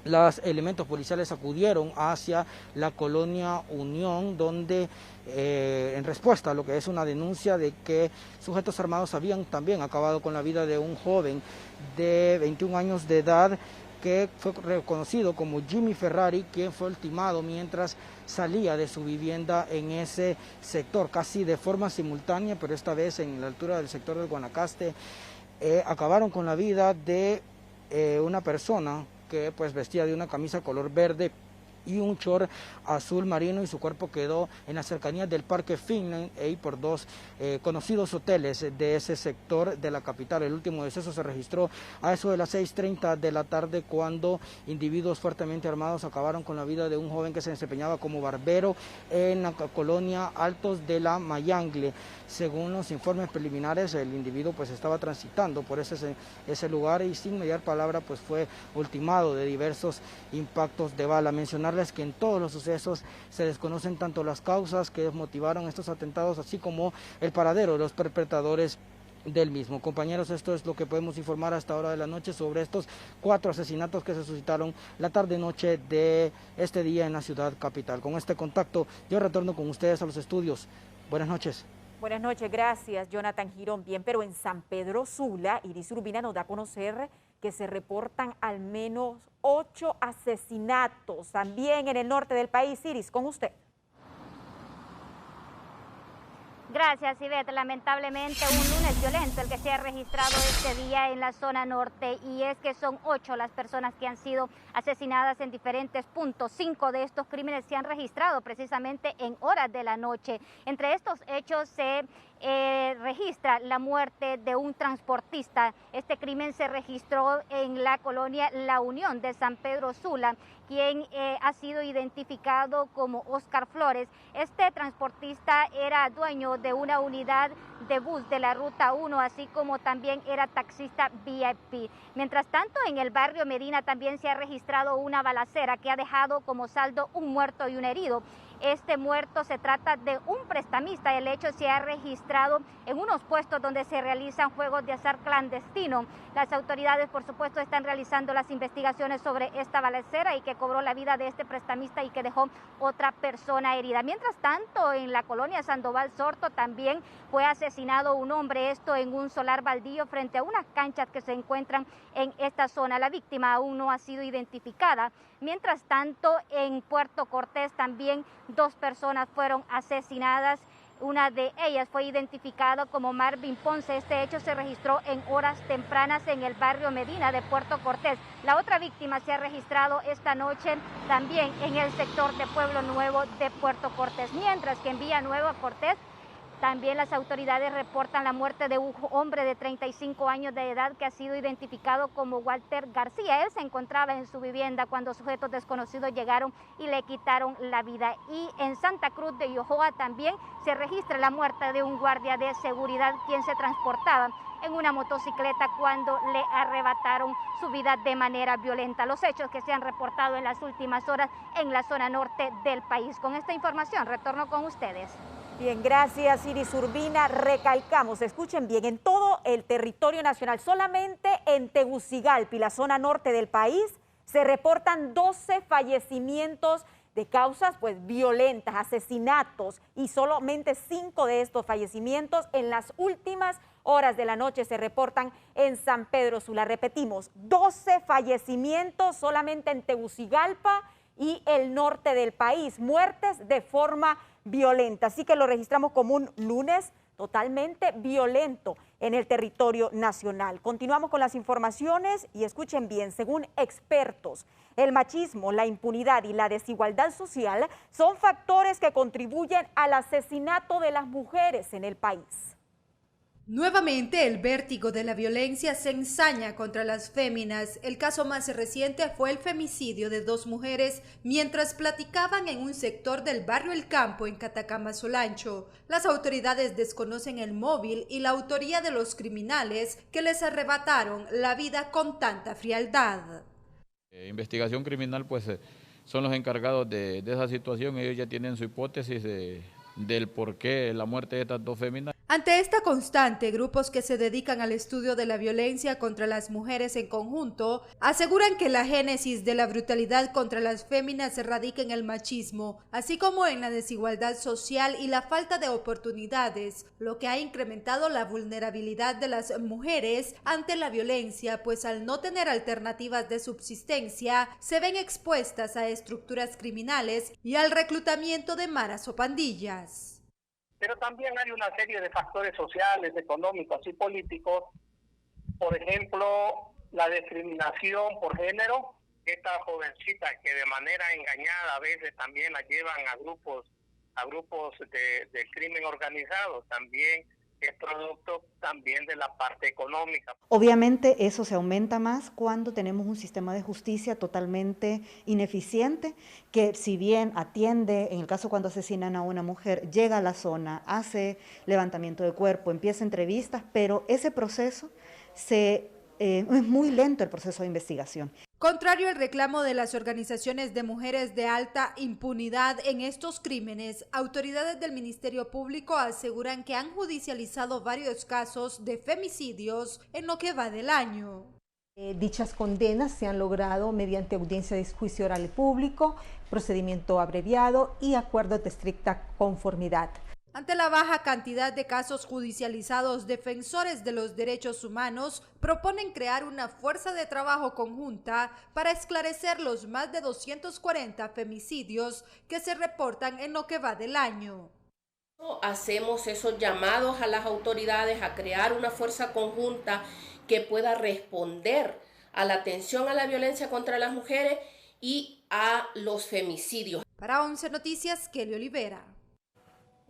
los elementos policiales acudieron hacia la colonia Unión, donde en respuesta a lo que es una denuncia de que sujetos armados habían también acabado con la vida de un joven de 21 años de edad que fue reconocido como Jimmy Ferrari, quien fue ultimado mientras salía de su vivienda en ese sector, casi de forma simultánea, pero esta vez en la altura del sector del Guanacaste. Acabaron con la vida de una persona que pues vestía de una camisa color verde y un short azul marino, y su cuerpo quedó en las cercanías del Parque Finland y por 2 conocidos hoteles de ese sector de la capital. El último deceso se registró a eso de las 6:30 de la tarde, cuando individuos fuertemente armados acabaron con la vida de un joven que se desempeñaba como barbero en la colonia Altos de la Mayangle. Según los informes preliminares, el individuo pues estaba transitando por ese lugar y sin mediar palabra pues fue ultimado de diversos impactos de bala. Mencionarles que en todos los sucesos se desconocen tanto las causas que motivaron estos atentados, así como el paradero de los perpetradores del mismo. Compañeros, esto es lo que podemos informar hasta ahora de la noche sobre estos 4 asesinatos que se suscitaron la tarde-noche de este día en la ciudad capital. Con este contacto yo retorno con ustedes a los estudios. Buenas noches.
Buenas noches, gracias Jonathan Girón. Bien, pero en San Pedro Sula, Iris Urbina nos da a conocer que se reportan al menos 8 asesinatos. También en el norte del país. Iris, con usted.
Gracias, Ivette. Lamentablemente un lunes violento el que se ha registrado este día en la zona norte, y es que son 8 las personas que han sido asesinadas en diferentes puntos. 5 de estos crímenes se han registrado precisamente en horas de la noche. Entre estos hechos se registra la muerte de un transportista. Este crimen se registró en la colonia La Unión de San Pedro Sula, quien ha sido identificado como Oscar Flores. Este transportista era dueño de una unidad de bus de la Ruta 1, así como también era taxista VIP. Mientras tanto, en el barrio Medina también se ha registrado una balacera que ha dejado como saldo un muerto y un herido. este muerto se trata de un prestamista. El hecho se ha registrado en unos puestos donde se realizan juegos de azar clandestino. Las autoridades, por supuesto, están realizando las investigaciones sobre esta balacera y que cobró la vida de este prestamista y que dejó otra persona herida. Mientras tanto, en la colonia Sandoval Sorto también fue asesinado un hombre, esto en un solar baldío frente a unas canchas que se encuentran en esta zona. La víctima aún no ha sido identificada. Mientras tanto, en Puerto Cortés también 2 personas fueron asesinadas. Una de ellas fue identificada como Marvin Ponce. Este hecho se registró en horas tempranas en el barrio Medina de Puerto Cortés. La otra víctima se ha registrado esta noche también en el sector de Pueblo Nuevo de Puerto Cortés. Mientras que en Villanueva Cortés también las autoridades reportan la muerte de un hombre de 35 años de edad que ha sido identificado como Walter García. Él se encontraba en su vivienda cuando sujetos desconocidos llegaron y le quitaron la vida. Y en Santa Cruz de Yojoa también se registra la muerte de un guardia de seguridad quien se transportaba en una motocicleta cuando le arrebataron su vida de manera violenta. Los hechos que se han reportado en las últimas horas en la zona norte del país. Con esta información retorno con ustedes.
Bien, gracias Iris Urbina. Recalcamos, escuchen bien, en todo el territorio nacional, solamente en Tegucigalpa y la zona norte del país, se reportan 12 fallecimientos de causas violentas, asesinatos, y solamente 5 de estos fallecimientos en las últimas horas de la noche se reportan en San Pedro Sula. Repetimos, 12 fallecimientos solamente en Tegucigalpa y el norte del país, muertes de forma violenta. Así que lo registramos como un lunes totalmente violento en el territorio nacional. Continuamos con las informaciones y escuchen bien, según expertos, el machismo, la impunidad y la desigualdad social son factores que contribuyen al asesinato de las mujeres en el país.
Nuevamente el vértigo de la violencia se ensaña contra las féminas. El caso más reciente fue el femicidio de 2 mujeres mientras platicaban en un sector del barrio El Campo en Catacama, Solancho. Las autoridades desconocen el móvil y la autoría de los criminales que les arrebataron la vida con tanta frialdad.
Investigación criminal son los encargados de esa situación. Ellos ya tienen su hipótesis del por qué la muerte de estas 2 féminas.
Ante esta constante, grupos que se dedican al estudio de la violencia contra las mujeres en conjunto aseguran que la génesis de la brutalidad contra las féminas radica en el machismo, así como en la desigualdad social y la falta de oportunidades, lo que ha incrementado la vulnerabilidad de las mujeres ante la violencia, pues al no tener alternativas de subsistencia, se ven expuestas a estructuras criminales y al reclutamiento de maras o pandillas.
Pero también hay una serie de factores sociales, económicos y políticos, por ejemplo, la discriminación por género. Estas jovencitas que de manera engañada a veces también las llevan a grupos del crimen organizado, también es producto también de la parte económica.
Obviamente eso se aumenta más cuando tenemos un sistema de justicia totalmente ineficiente, que si bien atiende, en el caso cuando asesinan a una mujer, llega a la zona, hace levantamiento de cuerpo, empieza entrevistas, pero ese proceso es muy lento, el proceso de investigación.
Contrario al reclamo de las organizaciones de mujeres de alta impunidad en estos crímenes, autoridades del Ministerio Público aseguran que han judicializado varios casos de femicidios en lo que va del año.
Dichas condenas se han logrado mediante audiencia de juicio oral público, procedimiento abreviado y acuerdos de estricta conformidad.
Ante la baja cantidad de casos judicializados, defensores de los derechos humanos proponen crear una fuerza de trabajo conjunta para esclarecer los más de 240 femicidios que se reportan en lo que va del año.
Hacemos esos llamados a las autoridades a crear una fuerza conjunta que pueda responder a la atención a la violencia contra las mujeres y a los femicidios.
Para 11 Noticias, Kelly Olivera.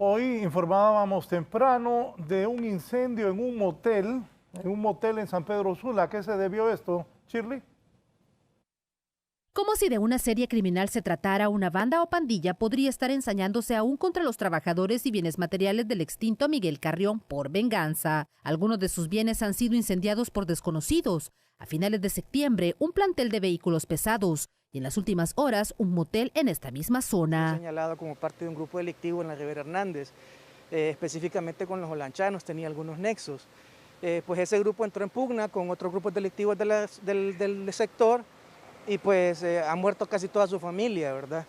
Hoy informábamos temprano de un incendio en un motel en San Pedro Sula. ¿A qué se debió esto, Shirley?
Como si de una serie criminal se tratara, una banda o pandilla podría estar ensañándose aún contra los trabajadores y bienes materiales del extinto Miguel Carrión por venganza. Algunos de sus bienes han sido incendiados por desconocidos. A finales de septiembre, un plantel de vehículos pesados y en las últimas horas un motel en esta misma zona.
Señalado como parte de un grupo delictivo en la Rivera Hernández, específicamente con los olanchanos, tenía algunos nexos. Pues ese grupo entró en pugna con otros grupos delictivos del sector y pues ha muerto casi toda su familia, ¿verdad?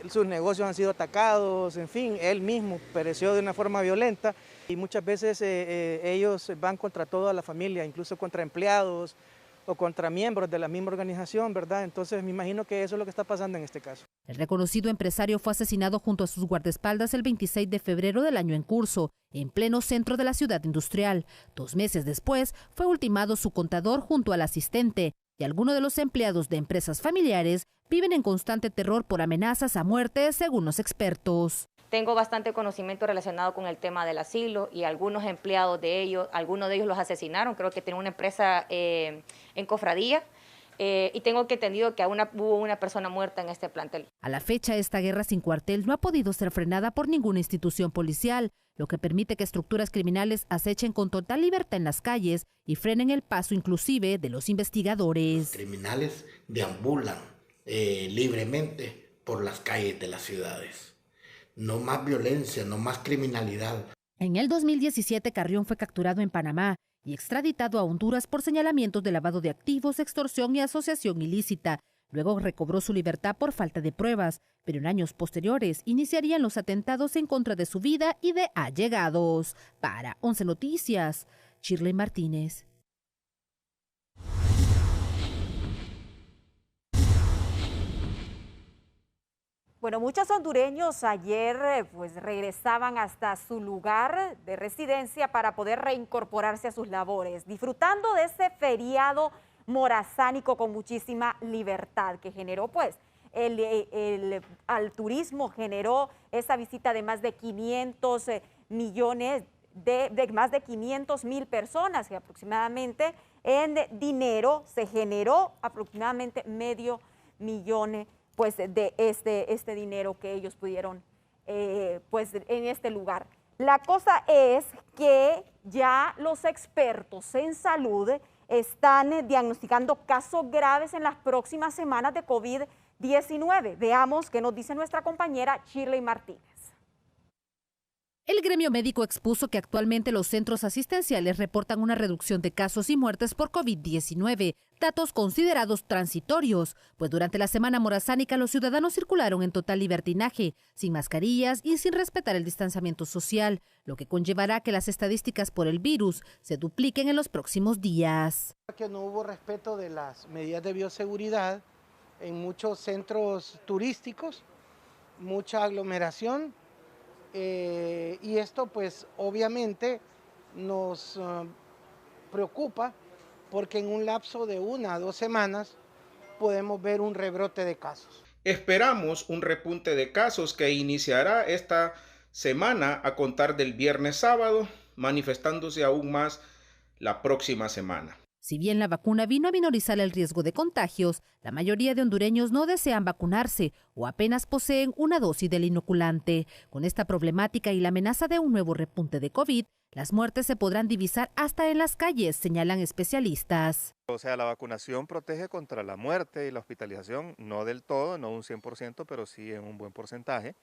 Sus negocios han sido atacados, en fin, él mismo pereció de una forma violenta y muchas veces ellos van contra toda la familia, incluso contra empleados o contra miembros de la misma organización, ¿verdad? Entonces me imagino que eso es lo que está pasando en este caso.
El reconocido empresario fue asesinado junto a sus guardaespaldas el 26 de febrero del año en curso, en pleno centro de la ciudad industrial. 2 meses después fue ultimado su contador junto al asistente y algunos de los empleados de empresas familiares viven en constante terror por amenazas a muerte, según los expertos.
Tengo bastante conocimiento relacionado con el tema del asilo y algunos empleados de ellos, algunos de ellos los asesinaron, creo que tienen una empresa en Cofradía y tengo que entendido que hubo una persona muerta en este plantel.
A la fecha, esta guerra sin cuartel no ha podido ser frenada por ninguna institución policial, lo que permite que estructuras criminales acechen con total libertad en las calles y frenen el paso inclusive de los investigadores.
Los criminales deambulan libremente por las calles de las ciudades. No más violencia, no más criminalidad.
En el 2017, Carrión fue capturado en Panamá y extraditado a Honduras por señalamientos de lavado de activos, extorsión y asociación ilícita. Luego recobró su libertad por falta de pruebas, pero en años posteriores iniciarían los atentados en contra de su vida y de allegados. Para 11 Noticias, Shirley Martínez.
Bueno, muchos hondureños ayer pues regresaban hasta su lugar de residencia para poder reincorporarse a sus labores, disfrutando de ese feriado morazánico con muchísima libertad que generó pues al turismo, generó esa visita de más de 500 millones, de más de 500,000 personas, que aproximadamente en dinero se generó aproximadamente medio millón pues de este dinero que ellos pudieron pues en este lugar. La cosa es que ya los expertos en salud están diagnosticando casos graves en las próximas semanas de COVID-19. Veamos qué nos dice nuestra compañera Shirley Martínez.
El gremio médico expuso que actualmente los centros asistenciales reportan una reducción de casos y muertes por COVID-19, datos considerados transitorios, pues durante la semana morazánica los ciudadanos circularon en total libertinaje, sin mascarillas y sin respetar el distanciamiento social, lo que conllevará que las estadísticas por el virus se dupliquen en los próximos días.
Que no hubo respeto de las medidas de bioseguridad en muchos centros turísticos, mucha aglomeración. Y esto pues obviamente nos preocupa porque en un lapso de 1 a 2 semanas podemos ver un rebrote de casos.
Esperamos un repunte de casos que iniciará esta semana a contar del viernes sábado, manifestándose aún más la próxima semana.
Si bien la vacuna vino a minorizar el riesgo de contagios, la mayoría de hondureños no desean vacunarse o apenas poseen una dosis del inoculante. Con esta problemática y la amenaza de un nuevo repunte de COVID, las muertes se podrán divisar hasta en las calles, señalan especialistas.
O sea, la vacunación protege contra la muerte y la hospitalización, no del todo, no un 100%, pero sí en un buen porcentaje.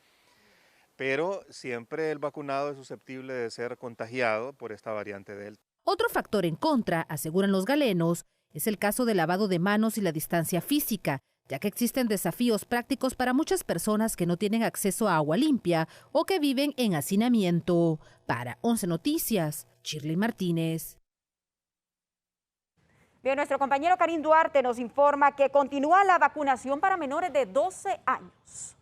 Pero siempre el vacunado es susceptible de ser contagiado por esta variante Delta.
Otro factor en contra, aseguran los galenos, es el caso del lavado de manos y la distancia física, ya que existen desafíos prácticos para muchas personas que no tienen acceso a agua limpia o que viven en hacinamiento. Para 11 Noticias, Shirley Martínez.
Bien, nuestro compañero Karim Duarte nos informa que continúa la vacunación para menores de 12 años.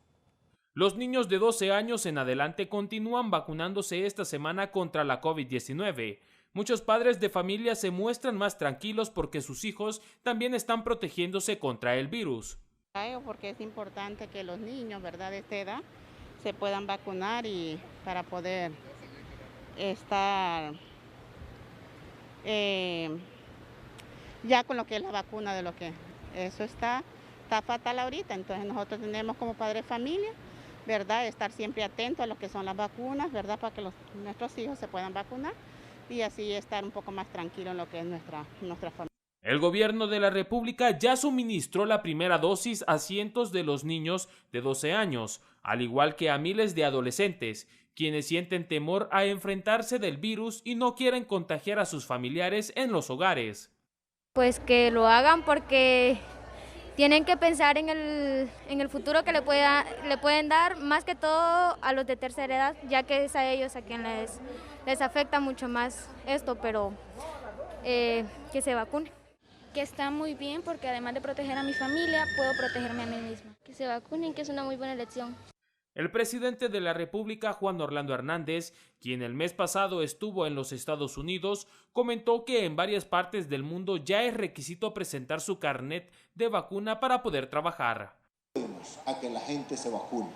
Los niños de 12 años en adelante continúan vacunándose esta semana contra la COVID-19. Muchos padres de familia se muestran más tranquilos porque sus hijos también están protegiéndose contra el virus.
Porque es importante que los niños, ¿verdad?, de esta edad se puedan vacunar y para poder estar ya con lo que es la vacuna, de lo que eso está fatal ahorita. Entonces nosotros tenemos como padres de familia, ¿verdad?, estar siempre atentos a lo que son las vacunas, ¿verdad?, para que nuestros hijos se puedan vacunar y así estar un poco más tranquilo en lo que es nuestra familia.
El gobierno de la República ya suministró la primera dosis a cientos de los niños de 12 años, al igual que a miles de adolescentes, quienes sienten temor a enfrentarse del virus y no quieren contagiar a sus familiares en los hogares.
Pues que lo hagan porque tienen que pensar en el futuro que le pueden dar, más que todo a los de tercera edad, ya que es a ellos a quien les afecta mucho más esto, pero que se vacunen.
Que está muy bien porque además de proteger a mi familia, puedo protegerme a mí misma. Que se vacunen, que es una muy buena elección.
El presidente de la República, Juan Orlando Hernández, quien el mes pasado estuvo en los Estados Unidos, comentó que en varias partes del mundo ya es requisito presentar su carnet de vacuna para poder trabajar.
A que la gente se vacune.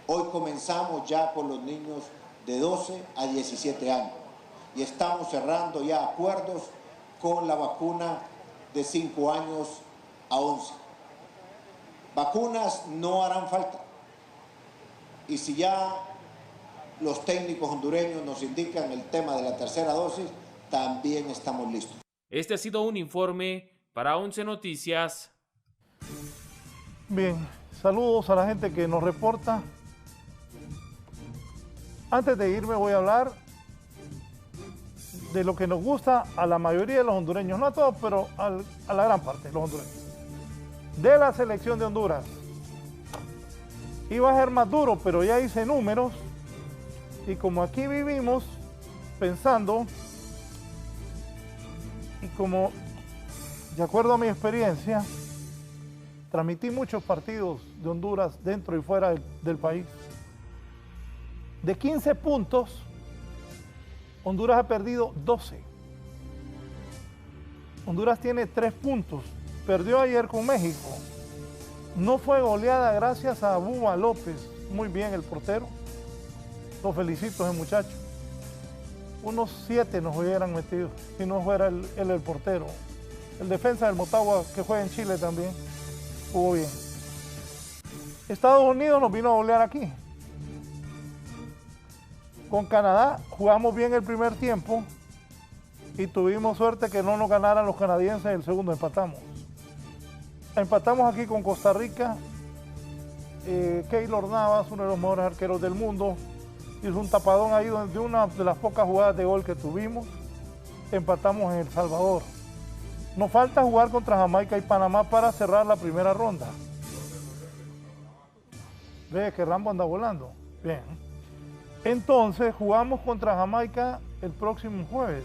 Hoy comenzamos ya con los niños de 12 a 17 años y estamos cerrando ya acuerdos con la vacuna de 5 años a 11. Vacunas no harán falta. Y si ya los técnicos hondureños nos indican el tema de la tercera dosis, también estamos listos.
Este ha sido un informe para 11 Noticias.
Bien, saludos a la gente que nos reporta. Antes de irme voy a hablar de lo que nos gusta a la mayoría de los hondureños, no a todos, pero a la gran parte de los hondureños. De la selección de Honduras. Iba a ser más duro, pero ya hice números y como aquí vivimos pensando y como de acuerdo a mi experiencia transmití muchos partidos de Honduras dentro y fuera del país. De 15 puntos, Honduras ha perdido 12. Honduras tiene 3 puntos, perdió ayer con México. No fue goleada gracias a Búa López, muy bien el portero. Lo felicito ese muchacho. Unos 7 nos hubieran metido si no fuera él el portero. El defensa del Motagua que juega en Chile también jugó bien. Estados Unidos nos vino a golear aquí. Con Canadá jugamos bien el primer tiempo y tuvimos suerte que no nos ganaran los canadienses, el segundo empatamos. Empatamos aquí con Costa Rica. Keylor Navas, uno de los mejores arqueros del mundo, hizo un tapadón ahí de una de las pocas jugadas de gol que tuvimos. Empatamos en El Salvador. Nos falta jugar contra Jamaica y Panamá para cerrar la primera ronda. Ve que Rambo anda volando. Bien. Entonces jugamos contra Jamaica el próximo jueves.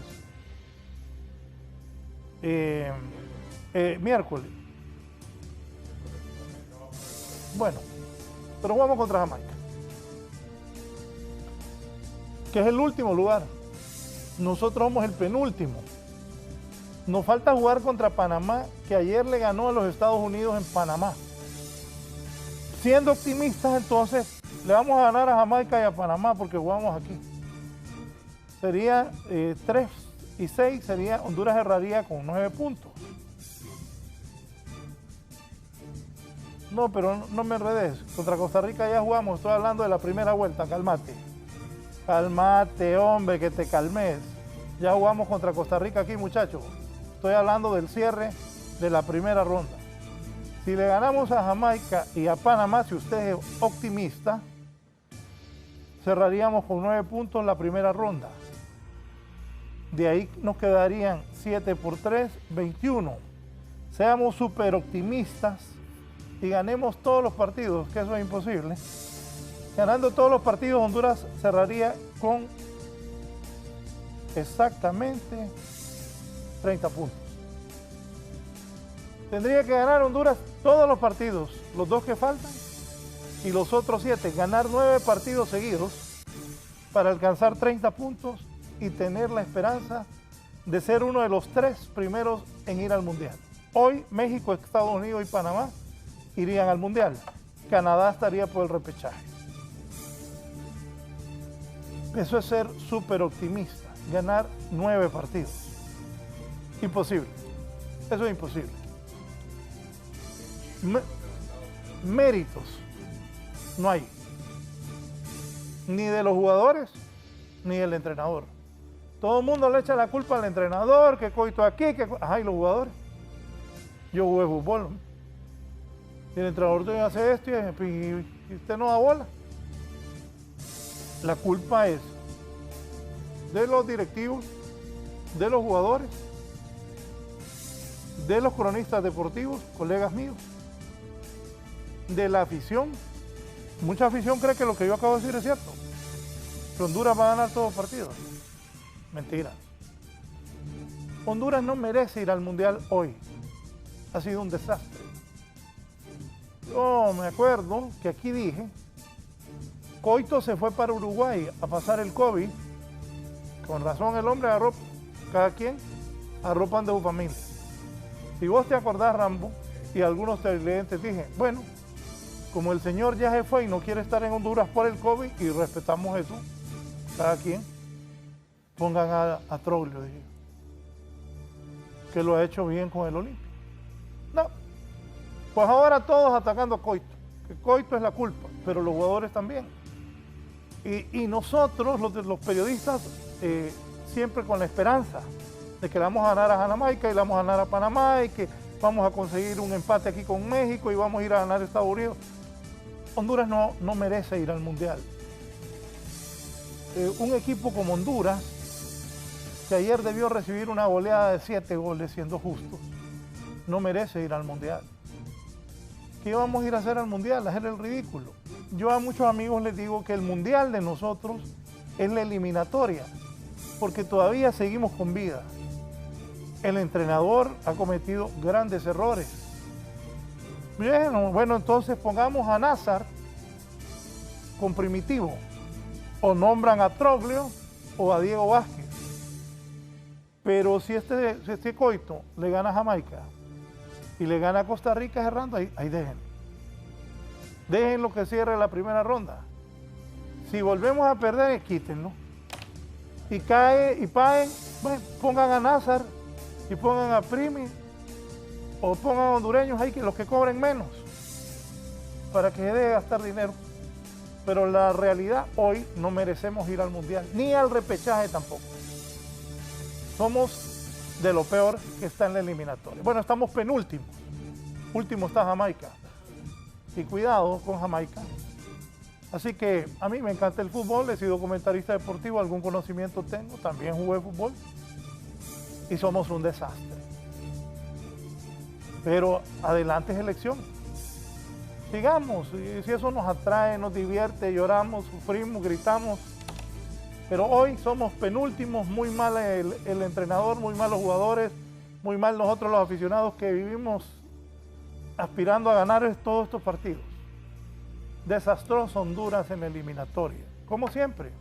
Miércoles. Bueno, pero jugamos contra Jamaica, que es el último lugar. Nosotros somos el penúltimo. Nos falta jugar contra Panamá, que ayer le ganó a los Estados Unidos en Panamá. Siendo optimistas, entonces, le vamos a ganar a Jamaica y a Panamá porque jugamos aquí. Sería 3 y 6, Honduras cerraría con 9 puntos. No, pero no me enredes. Contra Costa Rica ya jugamos. Estoy hablando de la primera vuelta. Cálmate. Cálmate, hombre, que te calmes. Ya jugamos contra Costa Rica aquí, muchachos. Estoy hablando del cierre de la primera ronda. Si le ganamos a Jamaica y a Panamá, si usted es optimista, cerraríamos con 9 puntos la primera ronda. De ahí nos quedarían 7 por 3, 21. Seamos súper optimistas y ganemos todos los partidos, que eso es imposible. Ganando todos los partidos, Honduras cerraría con exactamente 30 puntos. Tendría que ganar Honduras todos los partidos, los 2 que faltan, y los otros 7, ganar 9 partidos seguidos para alcanzar 30 puntos y tener la esperanza de ser uno de los 3 primeros en ir al Mundial. Hoy México, Estados Unidos y Panamá irían al Mundial. Canadá estaría por el repechaje. Eso es ser súper optimista, ganar 9 partidos. Imposible. Eso es imposible. Méritos no hay. Ni de los jugadores, ni del entrenador. Todo el mundo le echa la culpa al entrenador, que coito aquí, que... Ajá, ¿y los jugadores? Yo jugué fútbol, ¿no? Y el entrenador te hace esto y usted no da bola. La culpa es de los directivos, de los jugadores, de los cronistas deportivos, colegas míos, de la afición. Mucha afición cree que lo que yo acabo de decir es cierto, que Honduras va a ganar todos los partidos. Mentira. Honduras no merece ir al Mundial hoy. Ha sido un desastre. Yo me acuerdo que aquí dije, Coito se fue para Uruguay a pasar el COVID. Con razón el hombre agarró, cada quien arropan de su familia. Si vos te acordás, Rambo, y algunos televidentes, dije, bueno, como el señor ya se fue y no quiere estar en Honduras por el COVID, y respetamos eso, cada quien, pongan a Troglio, dije, que lo ha hecho bien con el Olimpia. No, pues ahora todos atacando a Coito, que Coito es la culpa, pero los jugadores también. Y nosotros, los periodistas, siempre con la esperanza de que le vamos a ganar a Jamaica y le vamos a ganar a Panamá y que vamos a conseguir un empate aquí con México y vamos a ir a ganar a Estados Unidos. Honduras no merece ir al Mundial. Un equipo como Honduras, que ayer debió recibir una goleada de 7 goles, siendo justos, no merece ir al Mundial. ¿Qué vamos a ir a hacer al Mundial? Hacer el ridículo. Yo a muchos amigos les digo que el Mundial de nosotros es la eliminatoria, porque todavía seguimos con vida. El entrenador ha cometido grandes errores. Bueno, entonces pongamos a Nazar con Primitivo, o nombran a Troglio o a Diego Vázquez. Pero si este Coito le gana a Jamaica y le gana a Costa Rica cerrando, ahí dejen. Déjenlo que cierre la primera ronda. Si volvemos a perder, quítenlo. Y cae y paguen, bueno, pongan a Nazar y pongan a Primi o pongan a hondureños ahí, que los que cobren menos, para que deje de gastar dinero. Pero la realidad, hoy no merecemos ir al Mundial, ni al repechaje tampoco. Somos de lo peor que está en la eliminatoria. Bueno, estamos penúltimos. Último está Jamaica. Y cuidado con Jamaica. Así que a mí me encanta el fútbol, he sido comentarista deportivo, algún conocimiento tengo, también jugué fútbol. Y somos un desastre. Pero adelante es elección. Sigamos, y si eso nos atrae, nos divierte, lloramos, sufrimos, gritamos. Pero hoy somos penúltimos, muy mal el entrenador, muy mal los jugadores, muy mal nosotros los aficionados que vivimos aspirando a ganar todos estos partidos. Desastroso Honduras en la eliminatoria, como siempre.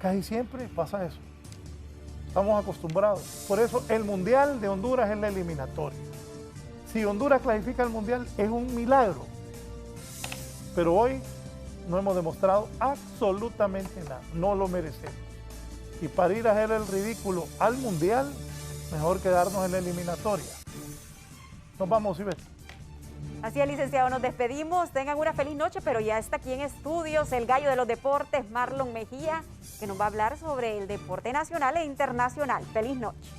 Casi siempre pasa eso. Estamos acostumbrados. Por eso el Mundial de Honduras es la eliminatoria. Si Honduras clasifica al Mundial es un milagro. Pero hoy no hemos demostrado absolutamente nada. No lo merecemos. Y para ir a hacer el ridículo al Mundial, mejor quedarnos en la eliminatoria. Nos vamos, Ivette.
Así es, licenciado, nos despedimos. Tengan una feliz noche, pero ya está aquí en estudios el gallo de los deportes, Marlon Mejía, que nos va a hablar sobre el deporte nacional e internacional. Feliz noche.